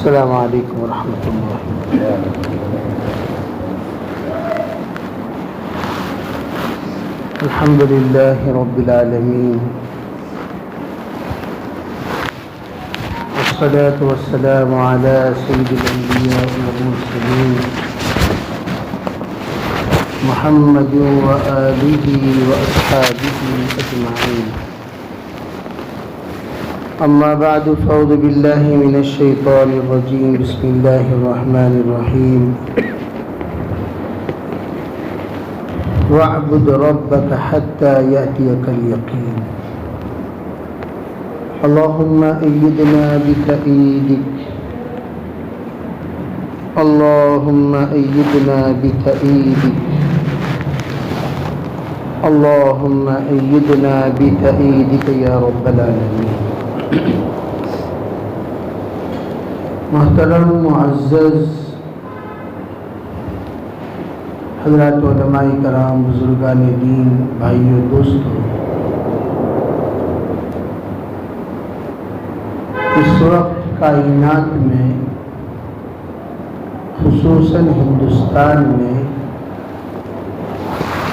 السلام علیکم ورحمۃ اللہ. الحمد للہ رب العالمین والصلاة والسلام على سید الانبیاء والمرسلین محمد وآلہ واصحابہ اجمعین. اما بعد فاعوذ باللہ من الشیطان الرجیم. بسم اللہ الرحمن الرحیم. واعبد ربک حتی یأتیک الیقین. اللہم ایدنا بتأییدک. اللہم ایدنا بتأییدک. اللہم ایدنا بتأییدک یا رب العالمین. محترم معزز حضرات علماء کرام، بزرگان دین، بھائیو، دوستو، اس وقت کائنات میں خصوصاً ہندوستان میں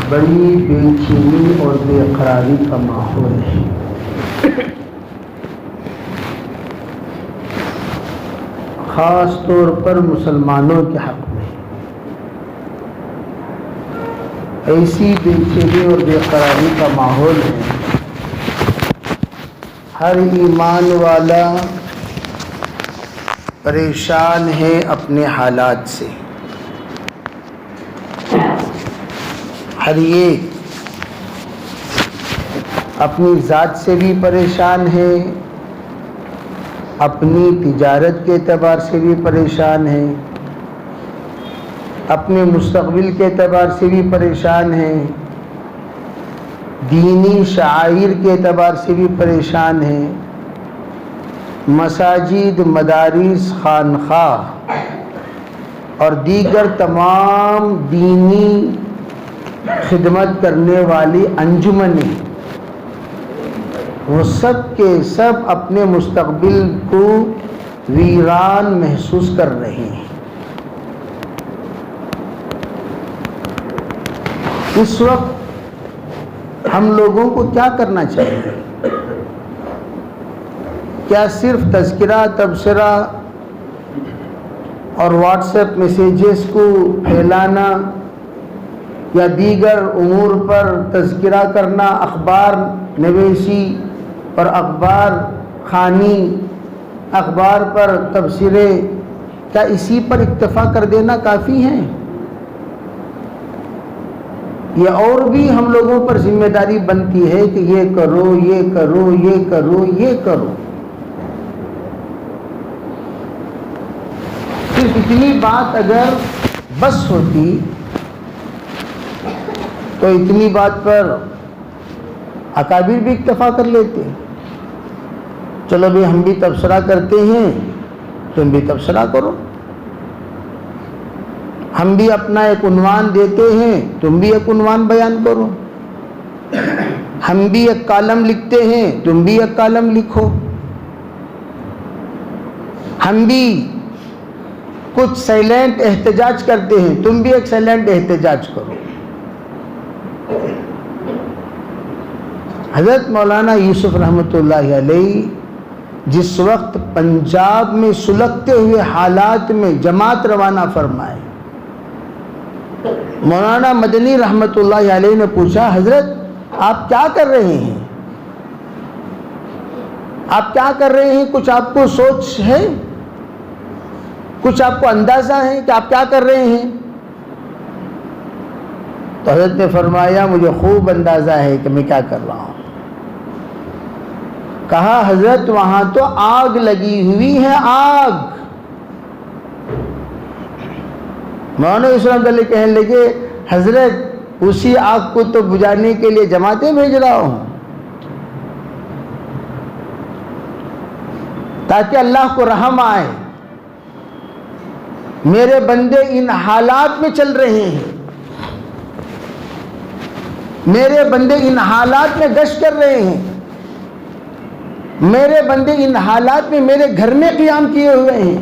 بڑی بے چینی اور بے قراری کا ماحول ہے. خاص طور پر مسلمانوں کے حق میں ایسی بے چینی اور بے قراری کا ماحول ہے. ہر ایمان والا پریشان ہے اپنے حالات سے. ہر ایک اپنی ذات سے بھی پریشان ہے، اپنی تجارت کے اعتبار سے بھی پریشان ہے، اپنے مستقبل کے اعتبار سے بھی پریشان ہے، دینی شعائر کے اعتبار سے بھی پریشان ہے. مساجد، مدارس، خانقاہ اور دیگر تمام دینی خدمت کرنے والی انجمنیں، وہ سب کے سب اپنے مستقبل کو ویران محسوس کر رہے ہیں. اس وقت ہم لوگوں کو کیا کرنا چاہیے؟ کیا صرف تذکرہ، تبصرہ اور واٹس ایپ میسیجز کو پھیلانا یا دیگر امور پر تذکرہ کرنا، اخبار نویسی اور اخبار خوانی، اخبار پر تبصرے، کیا اسی پر اکتفا کر دینا کافی ہے؟ یہ اور بھی ہم لوگوں پر ذمہ داری بنتی ہے کہ یہ کرو، یہ کرو، یہ کرو، یہ کرو. صرف اتنی بات اگر بس ہوتی تو اتنی بات پر اکابر بھی اکتفا کر لیتے. چلو بھی ہم بھی تبصرہ کرتے ہیں، تم بھی تبصرہ کرو. ہم بھی اپنا ایک عنوان دیتے ہیں، تم بھی ایک عنوان بیان کرو. ہم بھی ایک کالم لکھتے ہیں، تم بھی ایک کالم لکھو. ہم بھی کچھ سائلنٹ احتجاج کرتے ہیں، تم بھی ایک سائلنٹ احتجاج کرو. حضرت مولانا یوسف رحمۃ اللہ علیہ جس وقت پنجاب میں سلگتے ہوئے حالات میں جماعت روانہ فرمائے، مولانا مدنی رحمۃ اللہ علیہ نے پوچھا، حضرت آپ کیا کر رہے ہیں؟ آپ کیا کر رہے ہیں؟ کچھ آپ کو سوچ ہے؟ کچھ آپ کو اندازہ ہے کہ آپ کیا کر رہے ہیں؟ تو حضرت نے فرمایا، مجھے خوب اندازہ ہے کہ میں کیا کر رہا ہوں. کہا، حضرت وہاں تو آگ لگی ہوئی ہے، آگ. مولانا اسلام علیہ کہنے لگے، حضرت اسی آگ کو تو بجھانے کے لیے جماعتیں بھیج رہا ہوں تاکہ اللہ کو رحم آئے. میرے بندے ان حالات میں چل رہے ہیں، میرے بندے ان حالات میں گشت کر رہے ہیں، میرے بندے ان حالات میں میرے گھر میں قیام کیے ہوئے ہیں.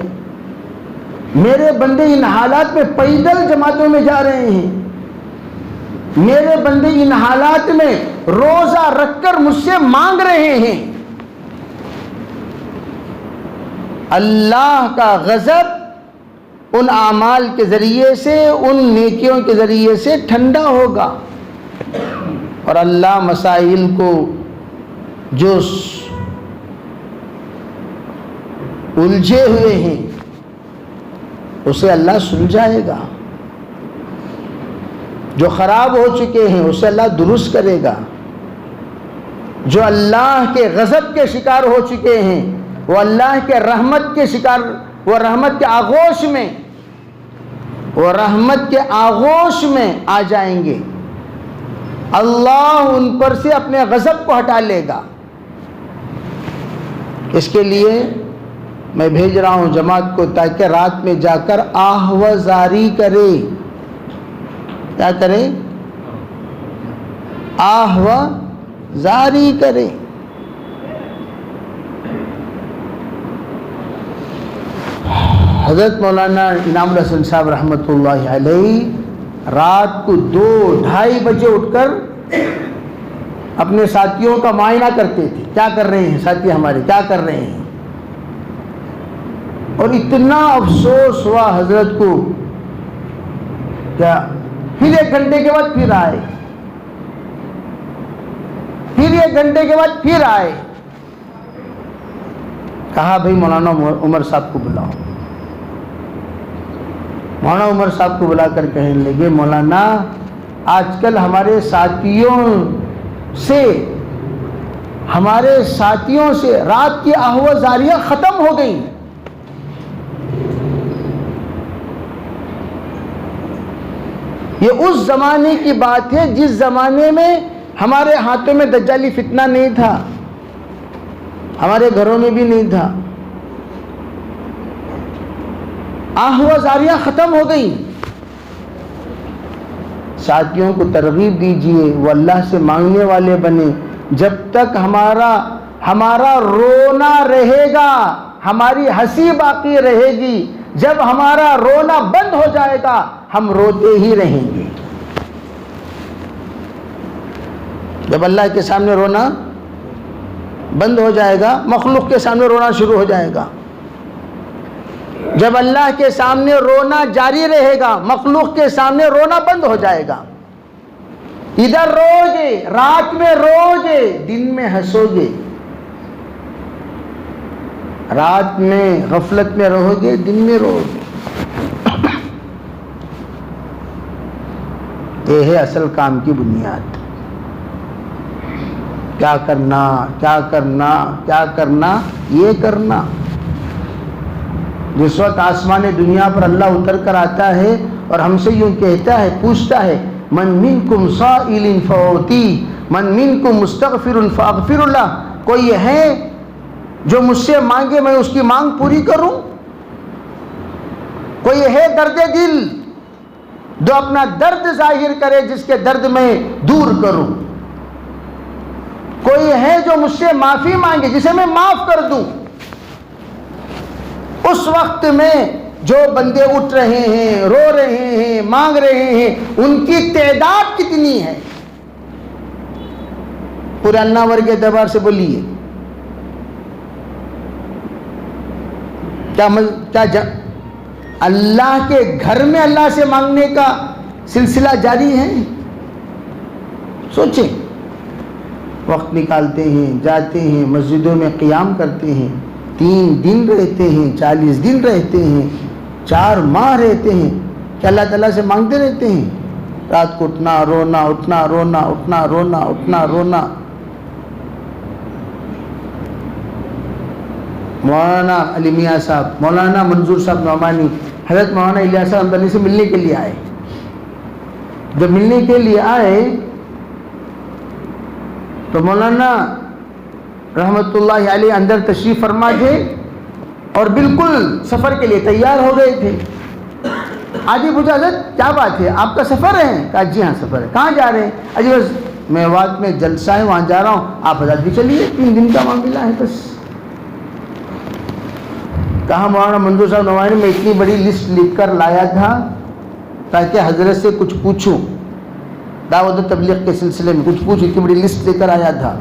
میرے بندے ان حالات میں پیدل جماعتوں میں جا رہے ہیں، میرے بندے ان حالات میں روزہ رکھ کر مجھ سے مانگ رہے ہیں۔ اللہ کا غضب ان اعمال کے ذریعے سے، ان نیکیوں کے ذریعے سے ٹھنڈا ہوگا، اور اللہ مسائل کو جو الجھے ہوئے ہیں اسے اللہ سلجھائے گا، جو خراب ہو چکے ہیں اسے اللہ درست کرے گا، جو اللہ کے غضب کے شکار ہو چکے ہیں وہ اللہ کے رحمت کے شکار، وہ رحمت کے آغوش میں، وہ رحمت کے آغوش میں آ جائیں گے، اللہ ان پر سے اپنے غضب کو ہٹا لے گا۔ اس کے لیے میں بھیج رہا ہوں جماعت کو، تاکہ رات میں جا کر آہوازاری کرے۔ کیا کرے؟ آہوازاری کرے۔ حضرت مولانا انعام الحسن صاحب رحمۃ اللہ علیہ رات کو 2-2:30 بجے اٹھ کر اپنے ساتھیوں کا معائنہ کرتے تھے، کیا کر رہے ہیں ساتھی ہمارے، کیا کر رہے ہیں، اور اتنا افسوس ہوا حضرت کو، کیا پھر 1 گھنٹے کے بعد پھر آئے، پھر 1 گھنٹے کے بعد پھر آئے، کہا بھئی مولانا عمر صاحب کو بلاؤ۔ مولانا عمر صاحب کو بلا کر کہنے لگے، مولانا آج کل ہمارے ساتھیوں سے رات کی آہوازاریاں ختم ہو گئی۔ یہ اس زمانے کی بات ہے جس زمانے میں ہمارے ہاتھوں میں دجالی فتنہ نہیں تھا، ہمارے گھروں میں بھی نہیں تھا، آہوازاریاں ختم ہو گئی۔ ساتھیوں کو ترغیب دیجئے وہ اللہ سے مانگنے والے بنے، جب تک ہمارا رونا رہے گا ہماری ہنسی باقی رہے گی، جب ہمارا رونا بند ہو جائے گا ہم روتے ہی رہیں گے۔ جب اللہ کے سامنے رونا بند ہو جائے گا مخلوق کے سامنے رونا شروع ہو جائے گا، جب اللہ کے سامنے رونا جاری رہے گا مخلوق کے سامنے رونا بند ہو جائے گا۔ ادھر رو گے رات میں، رو گے دن میں ہنسو گے، رات میں غفلت میں رہو گے دن میں رو گے۔ یہ ہے اصل کام کی بنیاد۔ کیا کرنا، کیا کرنا، کیا کرنا، یہ کرنا۔ جس وقت آسمان دنیا پر اللہ اتر کر آتا ہے اور ہم سے یوں کہتا ہے، پوچھتا ہے، من منکم سائل فاعطی، من منکم مستغفر فاغفر اللہ، کوئی ہے جو مجھ سے مانگے میں اس کی مانگ پوری کروں؟ کوئی ہے درد دل جو اپنا درد ظاہر کرے جس کے درد میں دور کروں؟ کوئی ہے جو مجھ سے معافی مانگے جسے میں معاف کر دوں؟ اس وقت میں جو بندے اٹھ رہے ہیں، رو رہے ہیں، مانگ رہے ہیں، ان کی تعداد کتنی ہے؟ پورے اللہ ور کے اعتبار سے بولیے، کیا اللہ کے گھر میں اللہ سے مانگنے کا سلسلہ جاری ہے؟ سوچیں، وقت نکالتے ہیں، جاتے ہیں، مسجدوں میں قیام کرتے ہیں، 3 دن رہتے ہیں، 40 دن رہتے ہیں، 4 ماہ رہتے ہیں، کہ اللہ تعالیٰ سے مانگتے رہتے ہیں، رات کو اٹھنا رونا، اٹھنا رونا، اٹھنا رونا، اٹھنا رونا۔ مولانا علی میاں صاحب، مولانا منظور صاحب نعمانی حضرت مولانا الیاس صاحب رحمۃ اللہ سے ملنے کے لیے آئے۔ جب ملنے کے لیے آئے تو مولانا رحمت اللہ علیہ اندر تشریف فرما تھے اور بالکل سفر کے لیے تیار ہو گئے تھے۔ آج ہی پوچھا، حضرت کیا بات ہے، آپ کا سفر ہے؟ کہا جی ہاں سفر ہے۔ کہاں جا رہے ہیں؟ اجی بس میوات میں جلسہ ہے وہاں جا رہا ہوں، آپ حضرت بھی چلیے، 3 دن کا معاملہ ہے بس۔ کہا مولانا منظور صاحب نوانی میں اتنی بڑی لسٹ لکھ کر لایا تھا تاکہ حضرت سے کچھ پوچھوں، دعوت و تبلیغ کے سلسلے میں کچھ پوچھوں، اتنی بڑی لسٹ لے کر آیا تھا،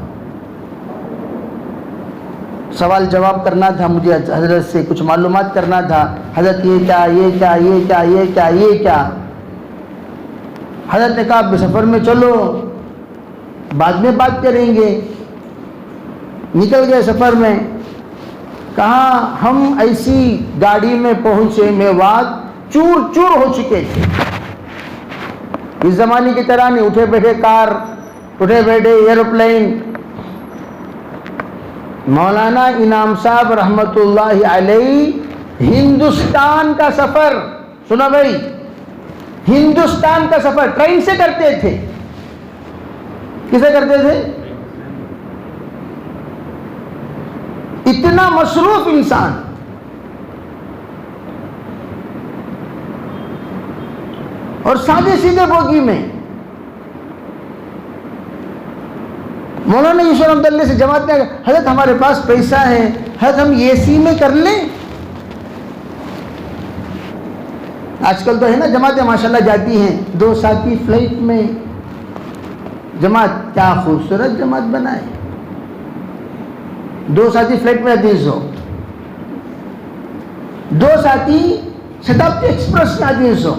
سوال جواب کرنا تھا مجھے حضرت سے، کچھ معلومات کرنا تھا، حضرت یہ کیا، یہ کیا، یہ کیا، یہ کیا، یہ کیا۔ حضرت نے کہا آپ سفر میں چلو، بعد میں بات کریں گے۔ نکل گئے سفر میں۔ کہا ہم ایسی گاڑی میں پہنچے، میوات چور چور ہو چکے تھے، اس زمانے کی طرح نہیں، اٹھے بیٹھے کار، اٹھے بیٹھے ایروپلین۔ مولانا انعام صاحب رحمت اللہ علیہ ہندوستان کا سفر، سنا بھائی، ہندوستان کا سفر ٹرین سے کرتے تھے۔ کسے کرتے تھے؟ اتنا مصروف انسان۔ اور سادے سیدھے بوگی میں مولانا یوسف رحمۃ اللہ سے جماعت نے کہا حضرت ہمارے پاس پیسہ ہے، حضرت ہم اے سی میں کر لیں۔ آج کل تو ہے نا جماعتیں ماشاءاللہ جاتی ہیں 2 ساتھی فلائٹ میں، جماعت کیا خوبصورت جماعت بنائے، 2 ساتھی فلائٹ میں 300، 2 ساتھی شتابدی ایکسپریس میں 300،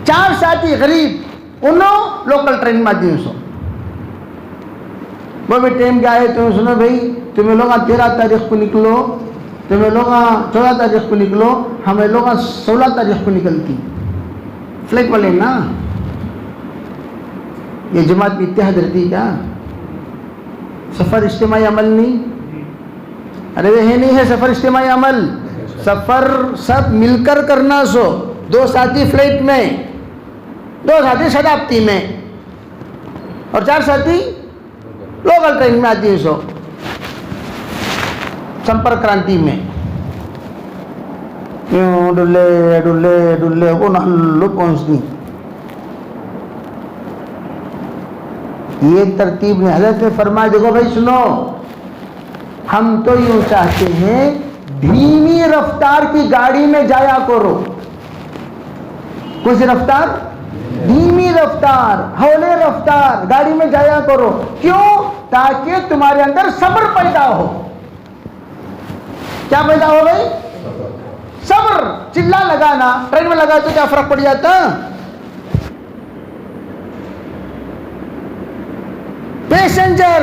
4 ساتھی غریب انہوں لوکل ٹرین میں 300۔ وہ بھی ٹائم کیا ہے تمہیں سنو بھائی، تمہیں لوگ 13 تاریخ کو نکلو، تمہیں لوگ 14 تاریخ کو نکلو، ہمیں لوگ 16 تاریخ کو نکلتی فلائٹ والے نا۔ یہ جماعت بھی اتحاد رہتی کیا؟ سفر اجتماعی عمل نہیں؟ ارے وہ نہیں ہے سفر اجتماعی عمل، سفر سب مل کر کرنا۔ 2 ساتھی فلائٹ میں، 2 ساتھی شتابدی میں، اور 4 ساتھی لوکل ٹرین میں 300 سمپرک کرانتی میں۔ ڈلے ڈلے ڈلے وہ نہ پہنچتی۔ یہ ترتیب نے حضرت نے فرمایا دیکھو بھائی سنو، ہم تو یوں چاہتے ہیں دھیمی رفتار کی گاڑی میں جایا کرو۔ کون سی رفتار؟ دھیمی رفتار، ہولے رفتار گاڑی میں جایا کرو۔ کیوں؟ تاکہ تمہارے اندر صبر پیدا ہو۔ کیا پیدا ہو بھائی؟ صبر۔ چلا لگانا ٹرین میں لگا تو کیا فرق پڑ جاتا؟ پیسنجر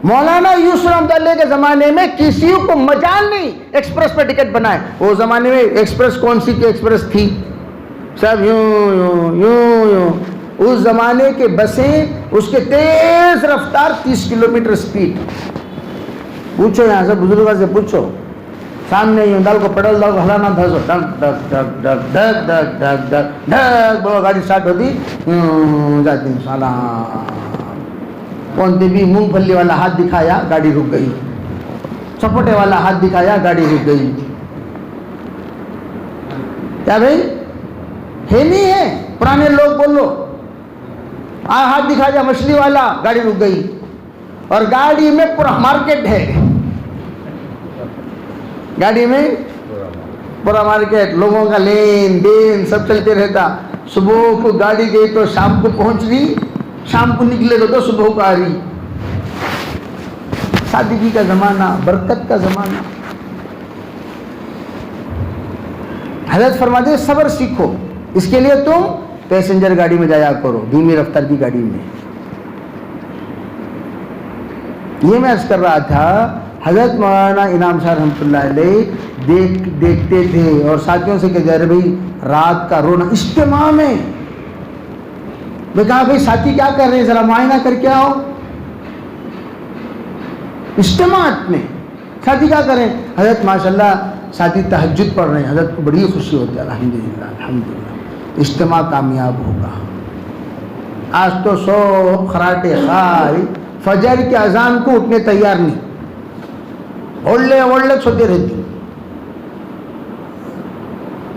مولانا یوسف رحمۃ اللہ کے زمانے میں کسی کو مجال نہیں ایکسپریس پہ ٹکٹ بنائے۔ وہ زمانے میں ایکسپریس کون سی کی ایکسپریس تھی؟ سب یوں یوں یوں یوں۔ اس زمانے کے بسیں اس کے تیز رفتار 30 کلومیٹر سپیڈ۔ پوچھو یہاں سے بزرگوں سے پوچھو، سامنے یوں ڈال کو پیڈل ڈال کو ہلانا تھا، ڈک ڈک ڈک ڈک ڈک ڈک ڈک ڈک ڈک، وہ گاڑی اسٹارٹ ہوتی جاتی سالہ پہنچتے بھی مونگ پھلی والا ہاتھ دکھایا گاڑی رک گئی، چپوٹے والا ہاتھ دکھایا گاڑی رک گئی۔ کیا بھائی ہے نہیں ہے؟ پرانے لوگ بولو، ہاتھ دکھا جا مچھلی والا، گاڑی رک گئی۔ اور گاڑی میں پورا مارکیٹ ہے، گاڑی میں پورا مارکیٹ، لوگوں کا لین دین سب چلتے رہتا۔ صبح کو گاڑی گئی تو شام کو پہنچ رہی، شام کو نکلے تو صبح کو آ رہی۔ سادگی کا زمانہ، برکت کا زمانہ۔ حضرت فرماتے ہیں صبر سیکھو، اس کے لیے تم پیسنجر گاڑی میں جایا کرو، دھیمی رفتار کی گاڑی میں۔ یہ میں عرض کر رہا تھا، حضرت مولانا انعام صاحب رحمۃ اللہ علیہ دیکھتے تھے اور ساتھیوں سے کہتے رہے بھائی رات کا رونا اجتماع میں۔ میں کہا بھائی ساتھی کیا کر رہے ہیں، ذرا معائنہ کر کے آؤ۔ اجتماعات میں ساتھی کیا کریں؟ حضرت ماشاءاللہ ساتھی تہجد پڑھ رہے ہیں، حضرت کو بڑی خوشی ہوتی ہے، الحمدللہ الحمدللہ اجتماع کامیاب ہوگا۔ آج تو 100 خراٹے خائی فجر کی اذان کو اٹھنے تیار نہیں، اوڑلے سوتے رہتی۔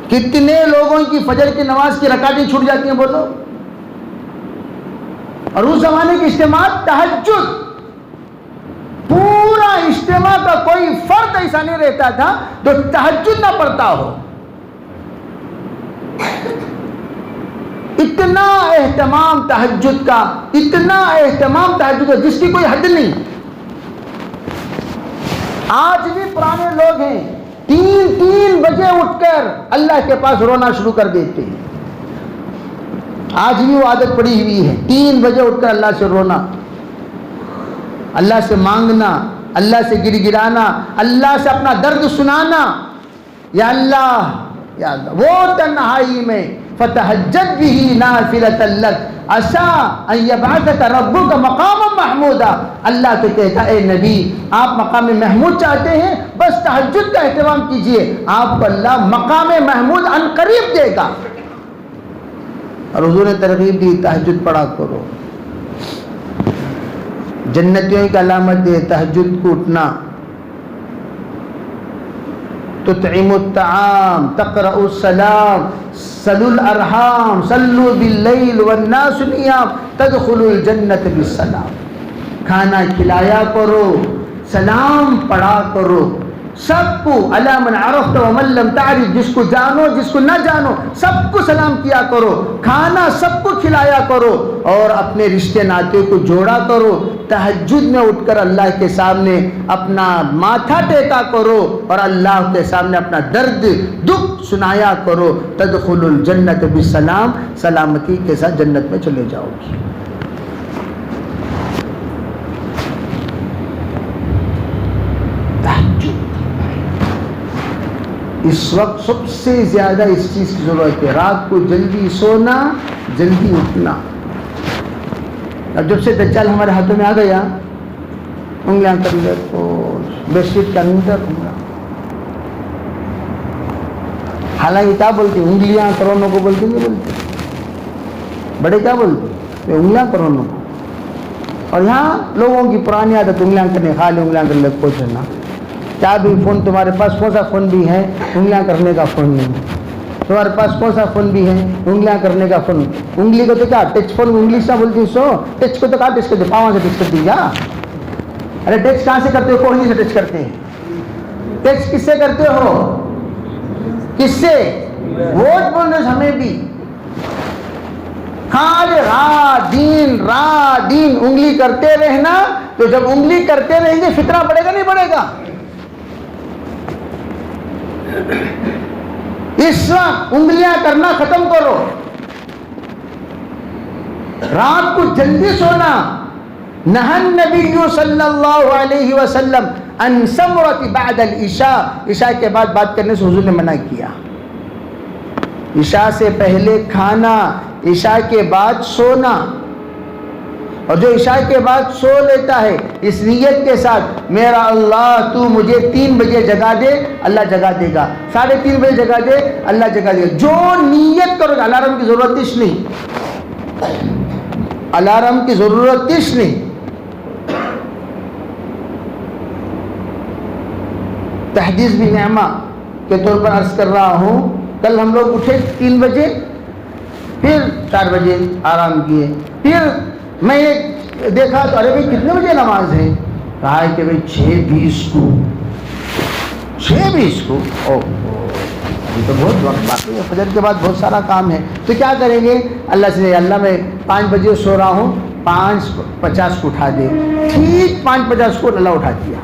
کتنے لوگوں کی فجر کی نماز کی رکعتیں چھوٹ جاتی ہیں بولو؟ اور اس زمانے کی اجتماع تہجد، پورا پورا اجتماع کا کوئی فرد ایسا نہیں رہتا تھا جو تہجد نہ پڑھتا ہو. اتنا اہتمام تہجد کا، اتنا اہتمام تہجد کا جس کی کوئی حد نہیں. آج بھی پرانے لوگ ہیں 3 بجے اٹھ کر اللہ کے پاس رونا شروع کر دیتے ہیں. آج بھی وہ عادت پڑی ہوئی ہے 3 بجے اٹھ کر اللہ سے رونا، اللہ سے مانگنا، اللہ سے گر گرانا، اللہ سے اپنا درد سنانا. یا اللہ یا اللہ، وہ تنہائی میں فتہجد بہ نافلۃ لک عسیٰ ان یبعثک ربک مقاما محمودا. اللہ تو کہتا اے نبی، آپ مقام محمود چاہتے ہیں، بس تہجد کا اہتمام کیجئے، آپ کو اللہ مقام محمود عن قریب دے گا. اور حضور نے ترغیب دی تہجد پڑھا کرو. جنتیوں کی علامت ہے تہجد کو اٹھنا. تطعم الطعام، تقرأ السلام، صلوا الارحام، صلوا باللیل والناس نیام، تدخلوا الجنت بالسلام. کھانا کھلایا کرو، سلام پڑھا کرو سب کو. الا من عرفت ومن لم تعرف، جس کو جانو جس کو نہ جانو سب کو سلام کیا کرو. کھانا سب کو کھلایا کرو اور اپنے رشتے ناطے کو جوڑا کرو. تہجد میں اٹھ کر اللہ کے سامنے اپنا ماتھا ٹیکا کرو اور اللہ کے سامنے اپنا درد دکھ سنایا کرو. تدخل الجنت بالسلام، سلامتی کے ساتھ جنت میں چلے جاؤ گی. اس وقت سب سے زیادہ اس چیز کی ضرورت ہے. رات کو جلدی سونا، جلدی اٹھنا. اب جب سے دجال ہمارے ہاتھوں میں آ گیا، انگلیاں کر لے تو بیڈ شیٹ کے اندر حالانکہ کیا بولتے انگلیاں کروڑوں کو بولتے نہیں بولتے. بڑے کیا بولتے انگلیاں کروڑوں کو. اور یہاں لوگوں کی پرانی عادت انگلیاں کرنے، خالی انگلیاں کر لے پوچھنا. کیا بھی فون تمہارے پاس کون سا فون بھی ہے انگلیاں کرنے کا فون نہیں. تمہارے پاس کون سا فون بھی ہے انگلیاں کرنے کا فون. انگلی کو تو کیا ٹچ فون انگلش سے بولتی سو ٹچ کو تو کہاں ٹچ کرتے پاؤں سے ٹچ کرتی کیا. ارے ٹچ کہاں سے کرتے ہو؟ کوہنی سے ٹچ کرتے ہیں. ٹچ کس سے کرتے ہو؟ کس سے؟ ووٹ بول رہے ہمیں بھی. خالی رات دن انگلی کرتے رہنا. تو جب انگلی کرتے رہیں گے فتنہ بڑھے گا نہیں بڑھے گا؟ اس وقت انگلیاں کرنا ختم کرو. رات کو جلدی سونا. نہى النبی صلی اللہ علیہ وسلم عن سمرۃ بعد العشاء، عشاء کے بعد بات کرنے سے حضور نے منع کیا. عشاء سے پہلے کھانا، عشاء کے بعد سونا. اور جو عشاء کے بعد سو لیتا ہے اس نیت کے ساتھ میرا اللہ تو مجھے 3 بجے جگا دے، اللہ جگا دے گا. 3:30 بجے جگا دے، اللہ جگا دے گا. جو نیت کرو گا، الارم کی ضرورت ہی نہیں، الارم کی ضرورت ہی نہیں. تحدیث بھی نعمہ کے طور پر عرض کر رہا ہوں. کل ہم لوگ اٹھے 3 بجے، پھر 4 بجے آرام کیے. پھر میں نے دیکھا تو ارے بھائی کتنے بجے نماز ہے؟ کہا ہے کہ بھائی 6:20 کو. 6:20 کو ابھی تو بہت وقت باقی ہے، فجر کے بعد بہت سارا کام ہے. تو کیا کریں گے؟ اللہ سے اللہ میں 5 بجے سو رہا ہوں، 5:50 کو اٹھا دے. ٹھیک 5:50 کو اللہ اٹھا دیا.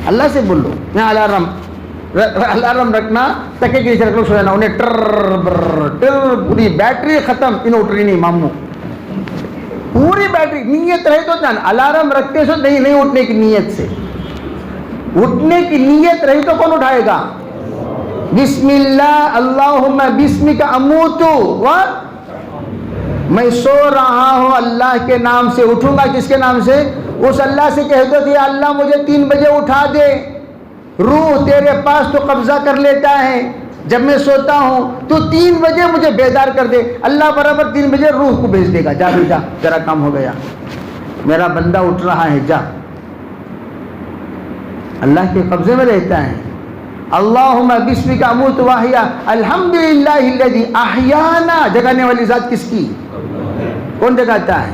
اللہ سے بول لو یہاں الارم رکھنا تکے کے نیچے رکھ لو، سو جانا. انہیں ٹر پوری بیٹری ختم، انہیں اٹھ رہی نہیں ماموں. پوری بیٹری نیت رہے تو جان. الارم رکھتے سو نہیں اٹھنے کی نیت سے. اٹھنے کی نیت رہی تو کون اٹھائے گا؟ بسم اللہ اللہم بسمک اموت و میں سو رہا ہوں اللہ کے نام سے، اٹھوں گا کس کے نام سے؟ اس اللہ سے کہہ دو کہ اللہ مجھے 3 بجے اٹھا دے. روح تیرے پاس تو قبضہ کر لیتا ہے، جب میں سوتا ہوں تو 3 بجے مجھے بیدار کر دے. اللہ برابر 3 بجے روح کو بھیج دے گا، جا بھی جا تیرا کام ہو گیا، میرا بندہ اٹھ رہا ہے جا. اللہ کے قبضے میں رہتا ہے. اللہم بسمک اموت واحیا الحمدللہ الذی احیانا. جگانے والی ذات کس کی؟ کون جگاتا ہے؟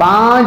5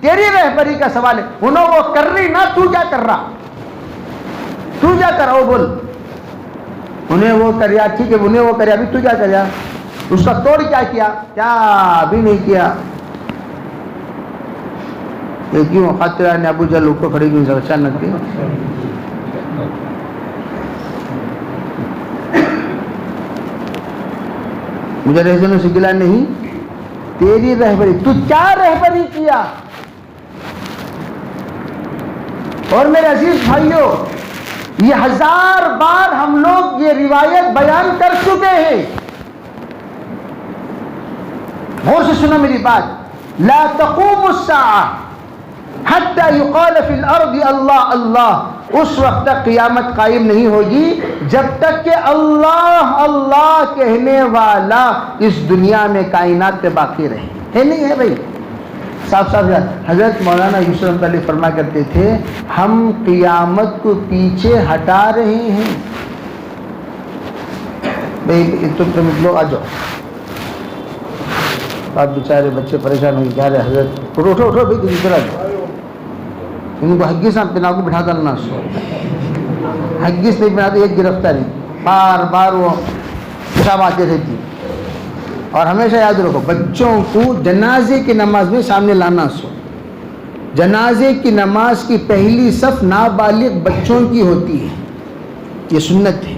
تیری رہبری کا سوال ہے. انہوں وہ کر رہی نا، تو کیا کر رہا؟ تو کیا کر رہا ہو بول. انہیں وہ کریا، ٹھیک ہے انہیں وہ کریا، ابھی تو کیا کریا؟ اس کا توڑ کیا کیا؟ کیا ابھی نہیں کیا. یہ کیوں خاطرہ نے ابو جہل کو کھڑی کی اچانک کی. مجھے رہزنوں سے گلا نہیں، تیری رہبری. تو کیا رہبری کیا؟ اور میرے عزیز بھائیوں، یہ 1000 بار ہم لوگ یہ روایت بیان کر چکے ہیں. غور سے سنو میری بات. لا تقوم الساعة حتى يقال في الارض اللہ اللہ. اس وقت تک قیامت قائم نہیں ہوگی جب تک کہ اللہ اللہ کہنے والا اس دنیا میں کائنات پہ باقی رہے. ہے نہیں ہے بھائی؟ صاف صاف حضرت مولانا یوسف رحمۃ اللہ فرما کرتے تھے ہم قیامت کو پیچھے ہٹا رہے ہیں. بھائی تم لوگ آ جاؤ. آپ بیچارے بچے پریشان ہو جا رہے. حضرت اٹھو اٹھو بھائی کسی طرح جاؤ. ان کو حگیس پہنا کو بٹھا کرنا. حگیس نہیں پہناتے ایک گرفتاری. بار بار وہ پیشاب آتے رہتی. اور ہمیشہ یاد رکھو بچوں کو جنازے کی نماز میں سامنے لانا. جنازے کی نماز کی پہلی صف نابالغ بچوں کی ہوتی ہے. یہ سنت ہے.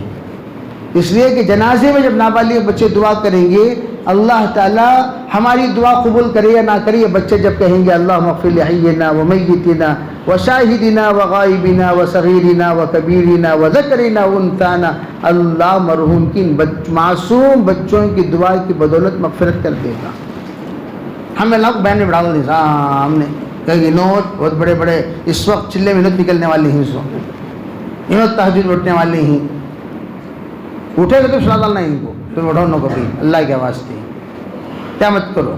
اس لیے کہ جنازے میں جب نابالغ بچے دعا کریں گے اللہ تعالیٰ ہماری دعا قبول کرے یا نہ کرے. یہ بچے جب کہیں گے اللہم اغفر لحینا ومیتنا وشاہدنا وغائبنا وصغیرنا وکبیرنا وذکرنا وانثانا، اللہ مرحوم کی معصوم بچوں کی دعا کی بدولت مغفرت کر دے گا. ہمیں لوگ بہن میں بڑھا دیں سامنے کہیں نوٹ بہت بڑے بڑے اس وقت چلے میں نوٹ نکلنے والی ہیں. اس وقت انہوں تہجد اٹھنے والی ہیں. اٹھے گا تو سلا ڈالنا ان کو. تم اٹھو نہ کبھی اللہ کے واسطے کیا مت کرو.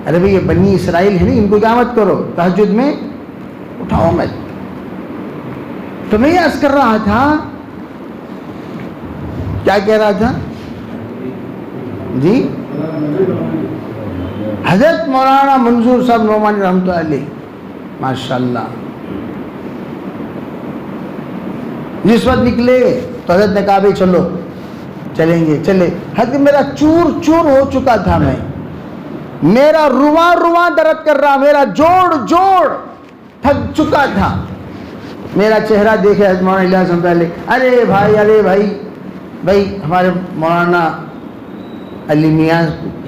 ارے بھئی یہ بنی اسرائیل ہے نا، ان کو کیا مت کرو. تہجد میں اٹھاؤ مت. تو میں یہ عرض کر رہا تھا، کیا کہہ رہا تھا جی؟ حضرت مولانا منظور صاحب نعمانی رحمۃ اللہ علیہ ماشاءاللہ جس وقت نکلے تو حضرت نے کہا بھائی چلو چلیں گے. چلے. حضرت میرا چور چور ہو چکا تھا. میرا رواں رواں درد کر رہا، میرا جوڑ جوڑ تھک چکا تھا. میرا چہرہ دیکھے حضرت مولانا الیاس رحمۃ اللہ علیہ. ارے بھائی ہمارے مولانا علی میاں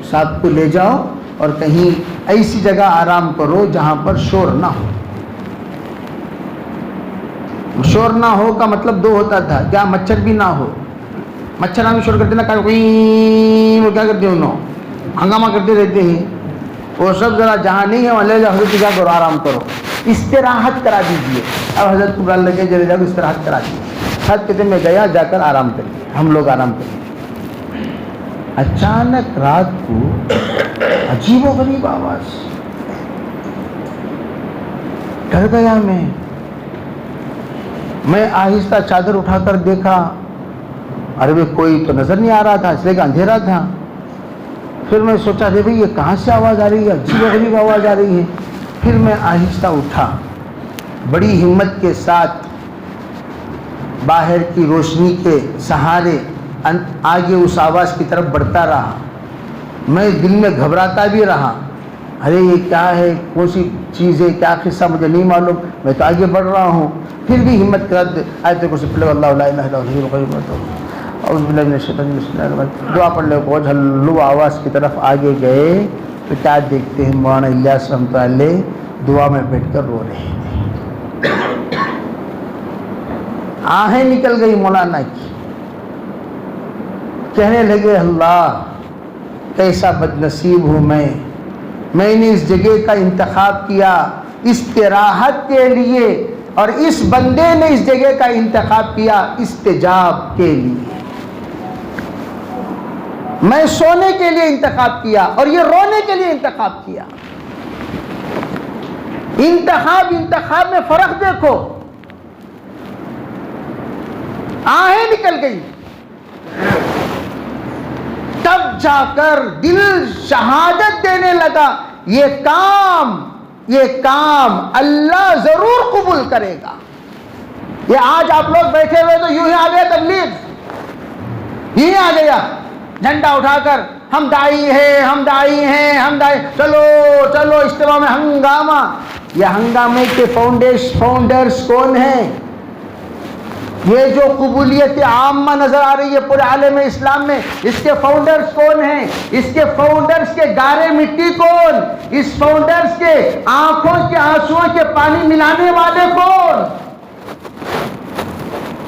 صاحب کو لے جاؤ اور کہیں ایسی جگہ آرام کرو جہاں پر شور نہ ہو. شور نہ ہو کا مطلب دو ہوتا تھا. کیا مچھر بھی نہ ہو. مچھر ہمیں شور کرتے نا وہ کیا کرتے ہیں، انہوں ہنگامہ کرتے رہتے ہیں. وہ سب ذرا جہاں نہیں ہے وہاں لے جاؤ. حضرت کیا کرو آرام کرو، استراحت کرا دیجیے. اب حضرت کو بلا لگے چلے جاؤ استراحت کرا دیجیے. حضرت کہتے میں گیا جا کر آرام کریے. ہم لوگ آرام کریے. اچانک رات کو عجیب و غریب آواز. ڈر گیا میں آہستہ چادر اٹھا کر دیکھا. ارے بھائی کوئی تو نظر نہیں آ رہا تھا اس لیے کہ اندھیرا تھا. پھر میں سوچا رہے بھائی یہ کہاں سے آواز آ رہی ہے، عجیب و غریب آواز آ رہی ہے. پھر میں آہستہ اٹھا، بڑی ہمت کے ساتھ باہر کی روشنی کے سہارے آگے اس آواز کی طرف بڑھتا رہا. میں دل میں گھبراتا بھی رہا. ارے یہ کیا ہے، کون سی چیز ہے، کیا قصہ مجھے نہیں معلوم. میں تو آگے بڑھ رہا ہوں. پھر بھی ہمت کر آیت کرسی پڑھ لو اللہ لا الہ الا هو القیوم اعوذ باللہ من الشیطان الرجیم. دعا پڑھ لو کو جھلو آواز کی طرف آگے گئے تو کیا دیکھتے ہیں مولانا الیاس رحمۃ اللہ علیہ دعا میں بیٹھ کر رو رہے تھے. آہیں نکل گئی مولانا کی. کہنے لگے اللہ کیسا بد نصیب ہوں میں نے اس جگہ کا انتخاب کیا استراحت کے لیے، اور اس بندے نے اس جگہ کا انتخاب کیا استجاب کے لیے. میں سونے کے لیے انتخاب کیا اور یہ رونے کے لیے انتخاب کیا. انتخاب میں فرق دیکھو. آہیں نکل گئی. تب جا کر دل شہادت دینے لگا یہ کام اللہ ضرور قبول کرے گا. یہ آج آپ لوگ بیٹھے ہوئے تو یوں ہی آ گیا تبلیغ، یوں آ گیا جھنڈا اٹھا کر، ہم داعی ہیں، ہم داعی ہیں، ہم داعی، چلو چلو اجتماع میں ہنگامہ. یہ ہنگامے کے فاؤنڈرز کون ہیں؟ یہ جو قبولیت عامہ نظر آ رہی ہے پورے عالم اسلام میں، اس کے فاؤنڈرز کون ہیں؟ اس کے فاؤنڈرز کے گارے مٹی کون؟ اس فاؤنڈرز کے آنکھوں کے آنسوؤں کے پانی ملانے والے کون؟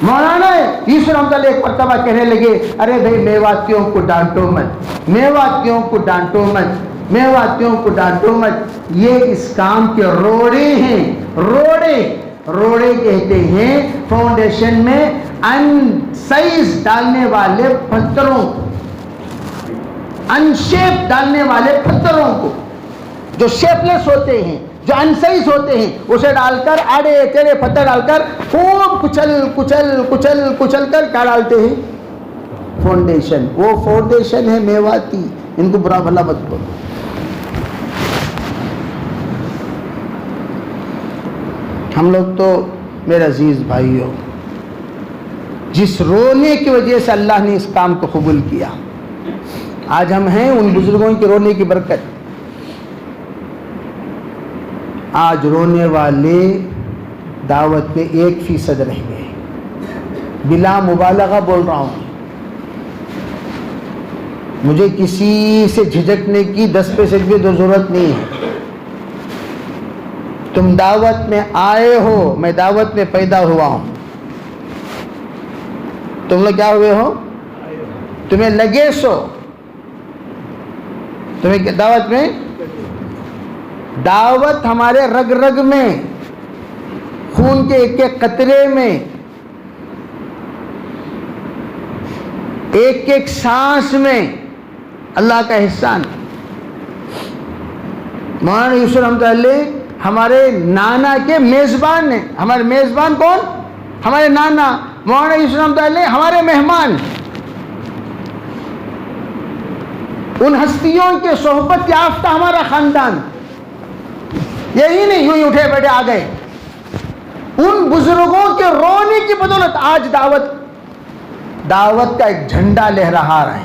مولانا یوسف رحمۃ اللہ ایک مرتبہ کہنے لگے، ارے بھائی میواتیوں کو ڈانٹو مت، میواتیوں کو ڈانٹو مت، میواتیوں کو ڈانٹو مت، یہ اس کام کے روڑے ہیں. روڑے کہتے ہیں فاؤنڈیشن میں ان سائز ڈالنے والے پتھروں کو، ان شیپ ڈالنے والے پتھروں کو، جو شیپلیس ہوتے ہیں، جو ان سائز ہوتے ہیں، اسے ڈال کر آڑے تیڑے پتھر ڈال کر خوب کچل کر کیا ڈالتے ہیں؟ فاؤنڈیشن. وہ فاؤنڈیشن ہے میواتی. ان کو برا بھلا مت بولو. ہم لوگ تو میرے عزیز بھائیوں، جس رونے کی وجہ سے اللہ نے اس کام کو قبول کیا، آج ہم ہیں ان بزرگوں کے رونے کی برکت. آج رونے والے دعوت میں 1% رہ گئے. بلا مبالغہ بول رہا ہوں، مجھے کسی سے جھجکنے کی 10 پیسے کی تو ضرورت نہیں ہے. تم دعوت میں آئے ہو، میں دعوت میں پیدا ہوا ہوں. تم لوگ کیا ہوئے ہو؟ تمہیں لگے سو، تمہیں دعوت میں، دعوت ہمارے رگ رگ میں، خون کے ایک ایک قطرے میں، ایک ایک سانس میں اللہ کا احسان. مولانا یوسف رحمۃ اللہ ہمارے نانا کے میزبان ہیں. ہمارے میزبان کون؟ ہمارے نانا. مولانا یوسف رحمۃ اللہ ہمارے مہمان. ان ہستیوں کے صحبت یافتہ ہمارا خاندان. یہی نہیں یوں ہی اٹھے بیٹھے آ گئے. ان بزرگوں کے رونے کی بدولت آج دعوت کا ایک جھنڈا لہرا رہا ہے.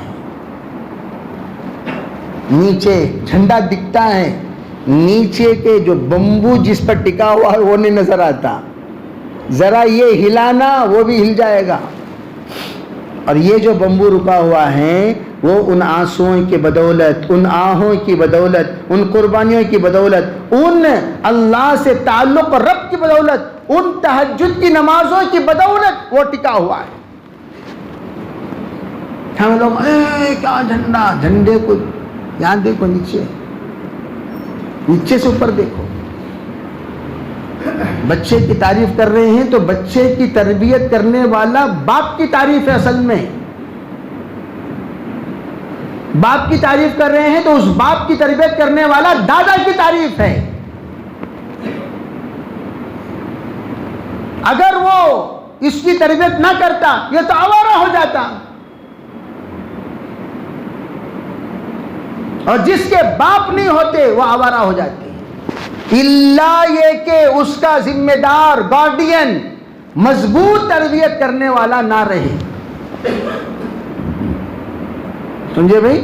نیچے جھنڈا دکھتا ہے، نیچے کے جو بمبو جس پر ٹکا ہوا ہے وہ نہیں نظر آتا. ذرا یہ ہلانا وہ بھی ہل جائے گا. اور یہ جو بمبو رکا ہوا ہے وہ ان آنسوؤں کی بدولت، ان آہوں کی بدولت، ان قربانیوں کی بدولت، ان اللہ سے تعلق رب کی بدولت، ان تہجد کی نمازوں کی بدولت وہ ٹکا ہوا ہے. ہم لوگ کیا جھنڈا، جھنڈے کو یہاں دیکھو، نیچے سے اوپر دیکھو. بچے کی تعریف کر رہے ہیں تو بچے کی تربیت کرنے والا باپ کی تعریف ہے. اصل میں باپ کی تعریف کر رہے ہیں تو اس باپ کی تربیت کرنے والا دادا کی تعریف ہے. اگر وہ اس کی تربیت نہ کرتا یہ تو آوارہ ہو جاتا. اور جس کے باپ نہیں ہوتے وہ آوارہ ہو جاتے. اللہ یہ کہ اس کا ذمہ دار، گارڈین، مضبوط تربیت کرنے والا نہ رہے. سمجھے بھائی؟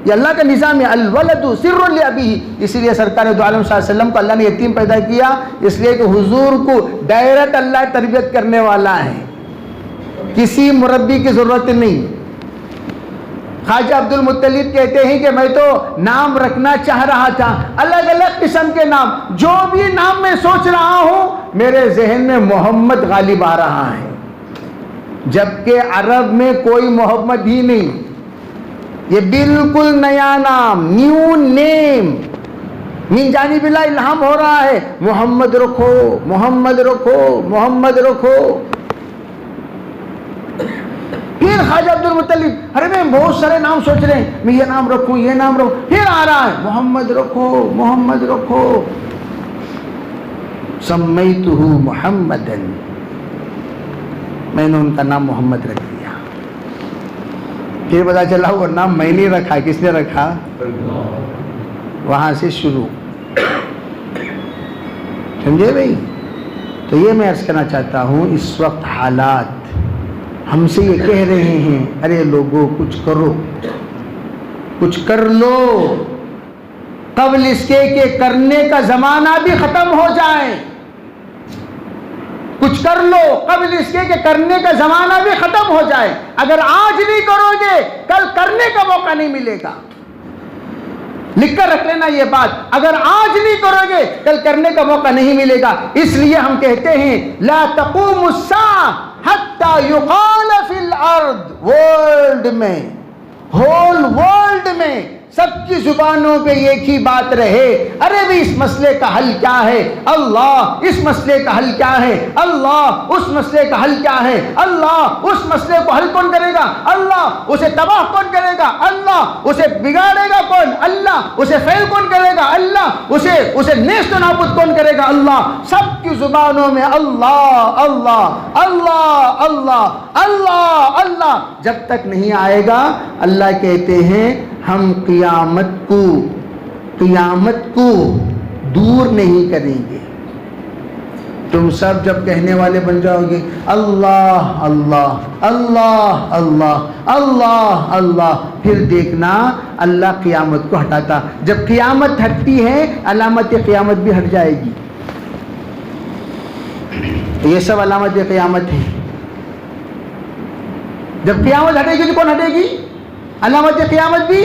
یہ اللہ کا نظام ہے. الولد سر لابیہ. اسی لیے سرکار دو عالم صلی اللہ علیہ وسلم کو اللہ نے یتیم پیدا کیا، اس لیے کہ حضور کو ڈائریکٹ اللہ تربیت کرنے والا ہے، کسی مربی کی ضرورت نہیں. خواجہ عبد المطلب کہتے ہیں کہ میں تو نام رکھنا چاہ رہا تھا، الگ الگ قسم کے نام، جو بھی نام میں سوچ رہا ہوں میرے ذہن میں محمد غالب آ رہا ہے، جبکہ عرب میں کوئی محمد ہی نہیں. یہ بالکل نیا نام، نیو نیم من جانب اللہ الہام ہو رہا ہے. محمد رکھو، محمد رکھو، محمد رکھو. پھر خواجہ عبد المطلب، ارے میں بہت سارے نام سوچ رہے ہیں، میں یہ نام رکھوں، یہ نام رکھوں. پھر آ رہا ہے محمد رکھو، محمد رکھو. سمیتہ محمدا، میں نے ان کا نام محمد رکھ دیا. پھر پتا چلا وہ نام میں نہیں رکھا، کس نے رکھا؟ وہاں سے شروع. سمجھے بھائی؟ تو یہ میں عرض کرنا چاہتا ہوں، اس وقت حالات ہم سے یہ کہہ رہے ہیں ارے لوگوں کچھ کرو، کچھ کر لو، قبل اس کے کہ کرنے کا زمانہ بھی ختم ہو جائے، کچھ کر لو قبل اس کے کہ کرنے کا زمانہ بھی ختم ہو جائے۔ اگر آج نہیں کرو گے کل کرنے کا موقع نہیں ملے گا، لکھ کر رکھ لینا یہ بات، اگر آج نہیں کرو گے کل کرنے کا موقع نہیں ملے گا۔ اس لیے ہم کہتے ہیں لا تقوم الساعة حتى يقال في الارض، ورلڈ میں، ہول ورلڈ میں سب کی زبانوں پہ ایک ہی بات رہے، ارے بھی اس مسئلے کا حل کیا ہے؟ اللہ اس مسئلے کا حل کیا ہے؟ اللہ اس مسئلے کا حل کیا ہے؟ اللہ اس مسئلے کو حل کون کرے گا؟ اللہ اسے تباہ کون کرے گا؟ اللہ اسے بگاڑے گا کون؟ اللہ اسے فیل کون کرے گا؟ اللہ اسے نیست و نابود کون کرے گا؟ اللہ۔ سب کی زبانوں میں اللہ اللہ اللہ اللہ اللہ اللہ، جب تک نہیں آئے گا اللہ کہتے ہیں ہم قیامت کو دور نہیں کریں گے۔ تم سب جب کہنے والے بن جاؤ گے اللہ اللہ اللہ اللہ اللہ اللہ، پھر دیکھنا اللہ قیامت کو ہٹاتا، جب قیامت ہٹتی ہے علامت قیامت بھی ہٹ جائے گی۔ یہ سب علامت قیامت ہے۔ جب قیامت ہٹے گی تو کون ہٹے گی؟ علامت قیامت بھی،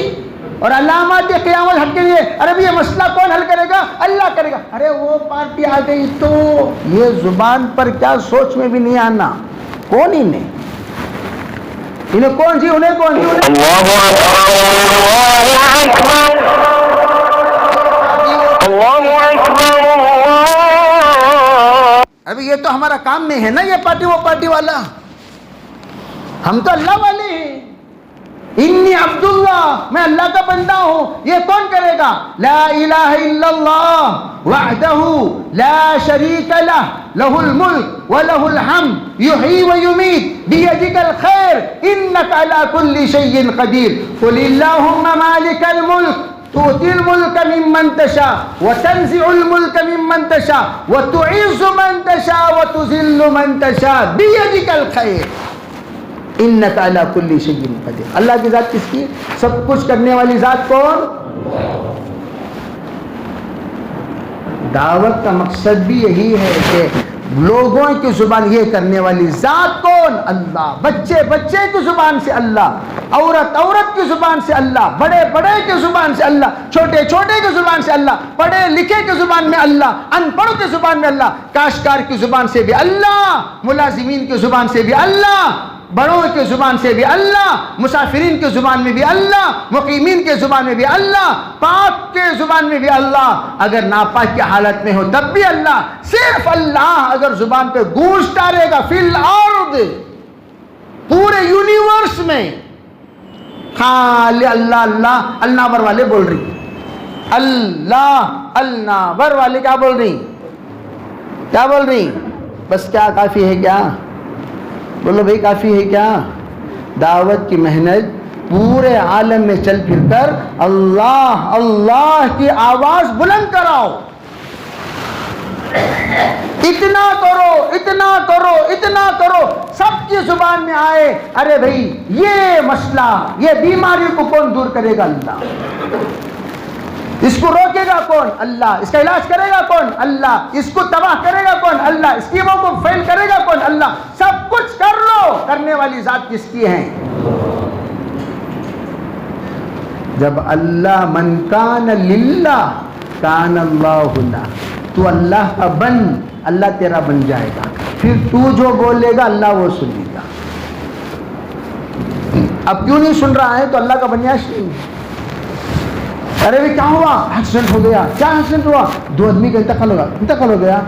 اور علامات قیامت ہٹ کے لیے ارے بھی یہ مسئلہ کون حل کرے گا؟ اللہ کرے گا۔ ارے وہ پارٹی آ گئی تو یہ زبان پر کیا سوچ میں بھی نہیں آنا، کون انہیں کون سی انہیں کون سی ابھی یہ تو ہمارا کام نہیں ہے نا، یہ پارٹی وہ پارٹی والا، ہم تو اللہ والے ہیں۔ انی عبداللہ، میں اللہ کا بندہ ہوں، یہ کون کرے گا؟ لا الہ الا اللہ وحدہ لا شریک لہ، لہ الملک ولہ الحمد یحیی ویمیت بیدک الخیر انک علی کل شیء قدیر قل اللہم مالک الملک تؤتی الملک ممن تشاء وتنزع الملک ممن تشاء وتعز من تشاء وتذل من تشاء بیدک الخیر انک علی کل شیء قدیر۔ اللہ کی ذات کس کی ہے؟ سب کچھ کرنے والی ذات کون؟ دعوت کا مقصد بھی یہی ہے کہ لوگوں کی زبان یہ کرنے والی ذات کون؟ اللہ۔ بچے بچے کی زبان سے اللہ، عورت عورت کی زبان سے اللہ، بڑے بڑے کی زبان سے اللہ، چھوٹے چھوٹے کی زبان سے اللہ، پڑھے لکھے کی زبان میں اللہ، ان پڑھ کی زبان میں اللہ، کاشتکار کی زبان سے بھی اللہ، ملازمین کی زبان سے بھی اللہ، بڑوں کی زبان سے بھی اللہ، مسافرین کی زبان میں بھی اللہ، مقیمین کی زبان میں بھی اللہ، پاک کے زبان میں بھی اللہ، اگر ناپاک کی حالت میں ہو تب بھی اللہ، صرف اللہ اگر زبان پہ گونجتا رہے گا فی الارض، پورے یونیورس میں خالی اللہ اللہ۔ النابر والے بول رہی اللہ، النابر والے کیا بول رہی؟ کیا بول رہی؟ بس کیا کافی ہے کیا؟ بولو بھائی کافی ہے کیا؟ دعوت کی محنت پورے عالم میں چل پھر کر اللہ اللہ کی آواز بلند کراؤ، اتنا کرو اتنا کرو اتنا کرو، سب کی زبان میں آئے ارے بھائی یہ مسئلہ یہ بیماری کو کون دور کرے گا؟ اللہ۔ اس کو روکے گا کون؟ اللہ۔ اس کا علاج کرے گا کون؟ اللہ۔ اس کو تباہ کرے گا کون؟ اللہ۔ اسکیموں کو فیل کرے گا کون؟ اللہ۔ سب کچھ کر لو، کرنے والی ذات کس کی ہے؟ جب اللہ من کان للہ کان اللہ لہ، تو اللہ کا بن، اللہ تیرا بن جائے گا، پھر تو جو بولے گا اللہ وہ سنے گا۔ اب کیوں نہیں سن رہا ہے؟ تو اللہ کا بنیاش نہیں۔ ارے بھی کیا ہوا؟ ایکسیڈنٹ ہو گیا۔ کیا ایکسیڈنٹ ہوا؟ 2 آدمی کا انتقال ہو گیا۔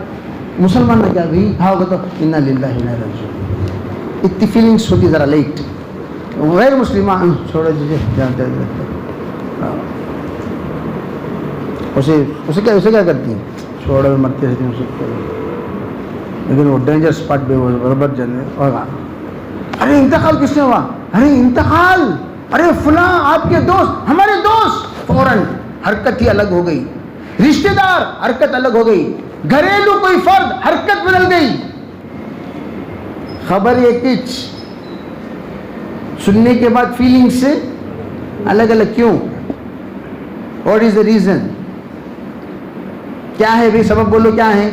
مسلمان نے کیا بھائی ہاں ہوگا تو انا للہ و انا الیہ راجعون، اتنی فیلنگس ہوتی ذرا لیٹ، غیر مسلمان چھوڑو دیجیے، اسے کیا کرتی ہیں؟ چھوڑو مرتے رہتی ہیں، لیکن وہ ڈینجر اسپاٹ پہ وہ برابر جانے ہوگا۔ ارے انتقال کس نے ہوا؟ ارے انتقال، ارے فلاں آپ کے دوست، ہمارے دوست، فوراً حرکت ہی الگ ہو گئی، رشتہ دار حرکت الگ ہو گئی، گھریلو کوئی فرد حرکت بدل گئی، خبر یہ کچھ سننے کے بعد فیلنگ سے الگ الگ کیوں؟ What is the reason? کیا ہے بھی سبب؟ بولو کیا ہے؟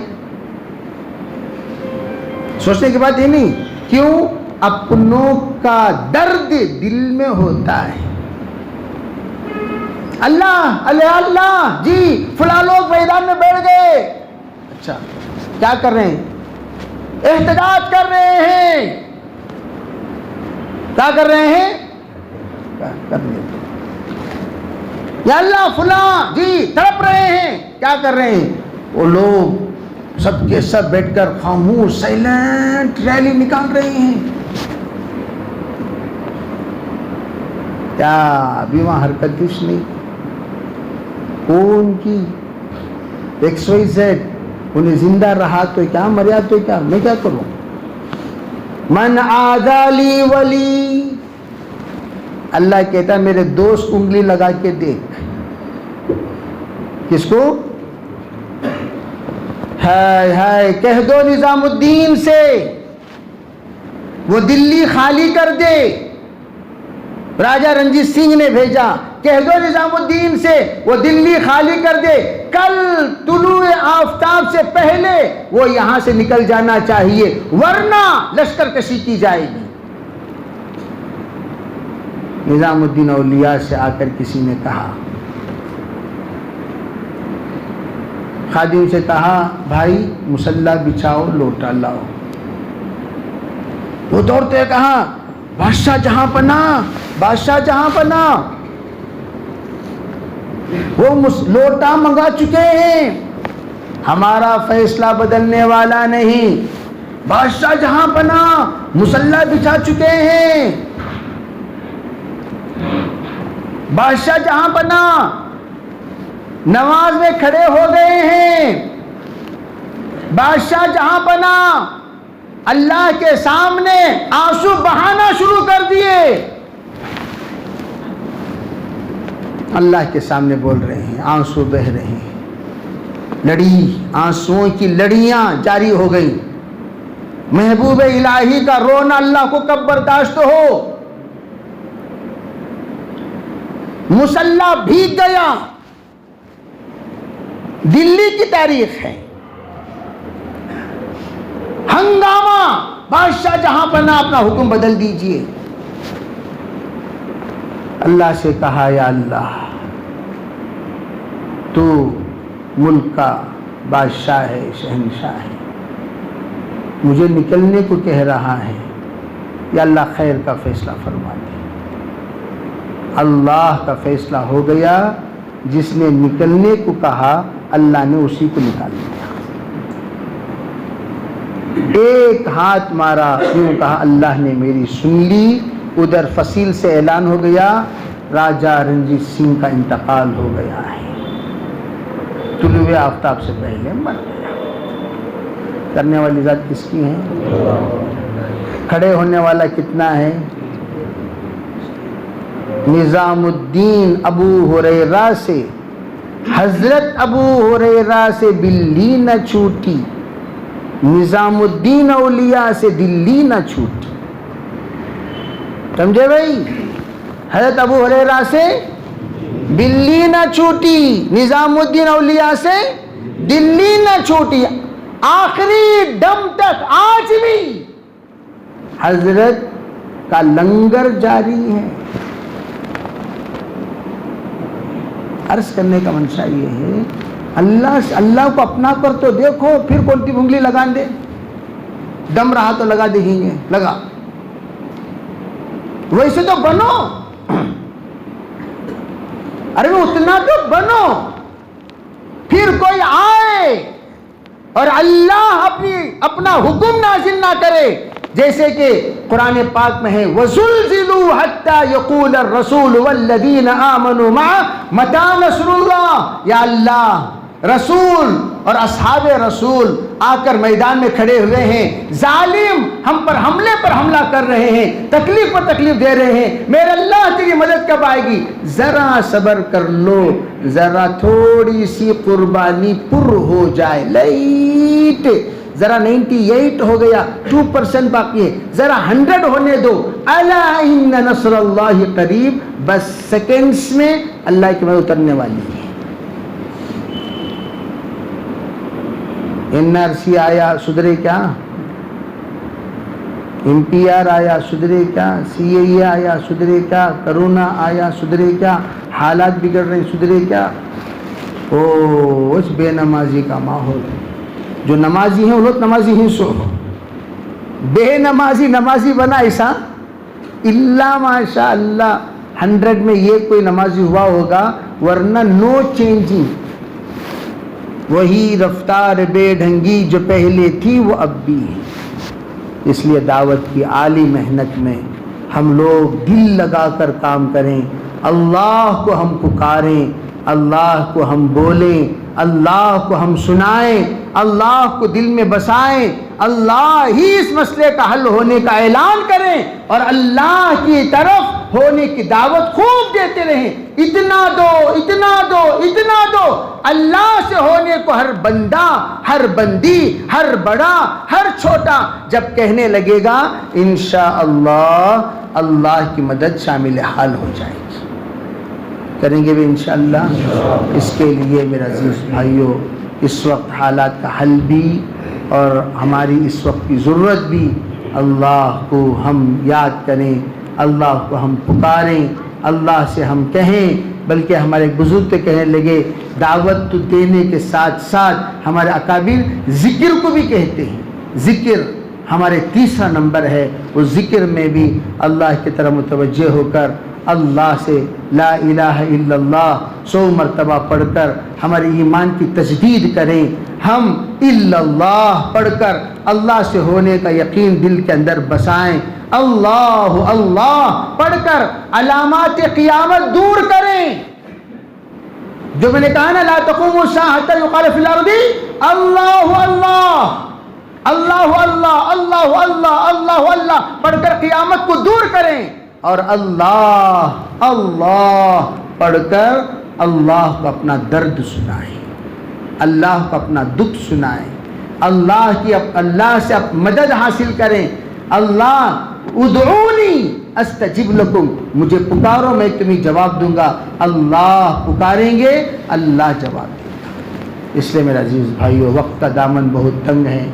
سوچنے کی بات یہ نہیں، کیوں؟ اپنوں کا درد دل میں ہوتا ہے. اللہ اللہ اللہ جی فلاں لوگ میدان میں بیٹھ گئے، اچھا کیا کر رہے ہیں؟ احتجاج کر رہے ہیں. کیا کر رہے ہیں؟ کرنے دو. یا اللہ فلاں جی تڑپ رہے ہیں، کیا کر رہے ہیں؟ وہ لوگ سب کے سب بیٹھ کر خاموش سائلنٹ ریلی نکال رہے ہیں. کیا ابھی وہاں حرکت کچھ نہیں؟ کون کی؟ X Y Z. انہیں زندہ رہا تو کیا، مریا تو کیا، میں کیا کروں؟ من عادالی ولی، اللہ کہتا ہے میرے دوست انگلی لگا کے دیکھ. کس کو؟ ہے کہہ دو نظام الدین سے وہ دلی خالی کر دے. راجہ رنجیت سنگھ نے بھیجا، کہہ دو نظام الدین سے وہ دلی خالی کر دے، کل طلوع آفتاب سے پہلے وہ یہاں سے نکل جانا چاہیے ورنہ لشکر کشی کی جائے گی. نظام الدین اولیاء سے آ کر کسی نے کہا، خادم سے کہا بھائی مصلی بچھاؤ، لوٹا لاؤ. وہ دوڑتے کہا بادشاہ جہاں پناہ، بادشاہ جہاں پناہ. وہ لوٹا منگا چکے ہیں، ہمارا فیصلہ بدلنے والا نہیں. بادشاہ جہاں پناہ مصلی بچھا چکے ہیں، بادشاہ جہاں پناہ نماز میں کھڑے ہو گئے ہیں. بادشاہ جہاں پناہ اللہ کے سامنے آنسو بہانا شروع کر دیے. اللہ کے سامنے بول رہے ہیں، آنسو بہ رہے ہیں، آنسوؤں کی لڑیاں جاری ہو گئی. محبوب الہی کا رونا اللہ کو کب برداشت ہو؟ مصلی بھیگ گیا. دلی کی تاریخ ہے، ہنگامہ، بادشاہ جہاں پناہ اپنا حکم بدل دیجئے. اللہ سے کہا یا اللہ تو ملک کا بادشاہ ہے، شہنشاہ ہے، مجھے نکلنے کو کہہ رہا ہے، یا اللہ خیر کا فیصلہ فرما دے. اللہ کا فیصلہ ہو گیا، جس نے نکلنے کو کہا اللہ نے اسی کو نکال دیا. ایک ہاتھ مارا، کیوں کہا اللہ نے میری سن لی. ادھر فصیل سے اعلان ہو گیا راجہ رنجیت سنگھ کا انتقال ہو گیا ہے، طلوع آفتاب سے پہلے مر گیا. کرنے والی ذات کس کی ہے؟ کھڑے ہونے والا کتنا ہے؟ نظام الدین ابو ہریرہ سے، حضرت ابو ہریرہ سے بلی نہ چھوٹی، نظام الدین اولیاء سے دلی نہ چھوٹی. سمجھے بھائی؟ حضرت ابو ہریرہ سے بلی نہ چھوٹی، نظام الدین اولیاء سے دلی نہ چھوٹی. آخری دم تک آج بھی حضرت کا لنگر جاری ہے. عرض کرنے کا منشا یہ ہے، اللہ کو اپنا کر تو دیکھو، پھر کون سی انگلی لگا دے. دم رہا تو لگا دیں گے، لگا. ویسے تو بنو، ارے اتنا تو بنو، پھر کوئی آئے اور اللہ اپنا حکم نازل نہ کرے. جیسے کہ قرآن پاک میں ہے وَزُلْزِلُوا حَتَّى يَقُولَ الرَّسُولُ وَالَّذِينَ آمَنُوا مَعَهُ مَتَىٰ نَصْرُ اللَّهِ. یا اللہ رسول اور اصحاب رسول آ کر میدان میں کھڑے ہوئے ہیں، ظالم ہم پر حملہ کر رہے ہیں، تکلیف پر تکلیف دے رہے ہیں، میرے اللہ تیری مدد کب آئے گی؟ ذرا صبر کر لو، ذرا تھوڑی سی قربانی پر ہو جائے، لائٹ ذرا 98 ہو گیا، 2% باقی ہے، ذرا 100 ہونے دو، الا ان نصر اللہ قریب، بس سیکنڈز میں اللہ کی مدد اترنے والی ہے۔ NRC آیا سدھرے کیا؟ MPR آیا سدھرے کیا؟ CAA آیا سدھرے کیا؟ کرونا آیا سدھرے کیا؟ حالات بگڑ رہے سدھرے کیا؟ اس بے نمازی کا ماحول، جو نمازی ہیں وہ لوگ نمازی ہیں، سو بے نمازی نمازی بنا ایسا اللہ ماشاء اللہ 100 میں یہ کوئی نمازی ہوا ہوگا، ورنہ نو چینجنگ، وہی رفتار بے ڈھنگی جو پہلے تھی وہ اب بھی ہے۔ اس لیے دعوت کی عالی محنت میں ہم لوگ دل لگا کر کام کریں، اللہ کو ہم پکاریں، اللہ کو ہم بولیں، اللہ کو ہم سنائیں، اللہ کو دل میں بسائیں، اللہ ہی اس مسئلے کا حل ہونے کا اعلان کریں، اور اللہ کی طرف ہونے کی دعوت خوب دیتے رہیں، اتنا دو اتنا دو اتنا دو۔ اللہ سے ہونے کو ہر بندہ، ہر بندی، ہر بڑا، ہر چھوٹا جب کہنے لگے گا، انشاءاللہ اللہ کی مدد شامل حال ہو جائے گی۔ کریں گے بھی انشاءاللہ۔ اس کے لیے میرے عزیز بھائیوں، اس وقت حالات کا حل بھی اور ہماری اس وقت کی ضرورت بھی، اللہ کو ہم یاد کریں، اللہ کو ہم پکاریں، اللہ سے ہم کہیں، بلکہ ہمارے بزرگ تو کہنے لگے دعوت تو دینے کے ساتھ ساتھ ہمارے اکابر ذکر کو بھی کہتے ہیں، ذکر ہمارے تیسرا نمبر ہے، اس ذکر میں بھی اللہ کی طرف متوجہ ہو کر اللہ سے لا الہ الا اللہ 100 مرتبہ پڑھ کر ہمارے ایمان کی تجدید کریں، ہم الا اللہ پڑھ کر اللہ سے ہونے کا یقین دل کے اندر بسائیں، اللہ اللہ پڑھ کر علامات قیامت دور کریں۔ جو میں نے کہا نا لا تقوم الساعة حتى يقال في الارض اللہ اللہ اللہ اللہ اللہ اللہ اللہ اللہ پڑھ کر قیامت کو دور کریں، اور اللہ اللہ پڑھ کر اللہ کو اپنا درد سنائیں، اللہ کو اپنا دکھ سنائیں، اللہ سے مدد حاصل کریں۔ اللہ ادعونی استجب لکم، مجھے پکارو میں تمہیں جواب دوں گا، اللہ پکاریں گے اللہ جواب دے گا۔ اس لیے میرے عزیز بھائیو، وقت کا دامن بہت تنگ ہے،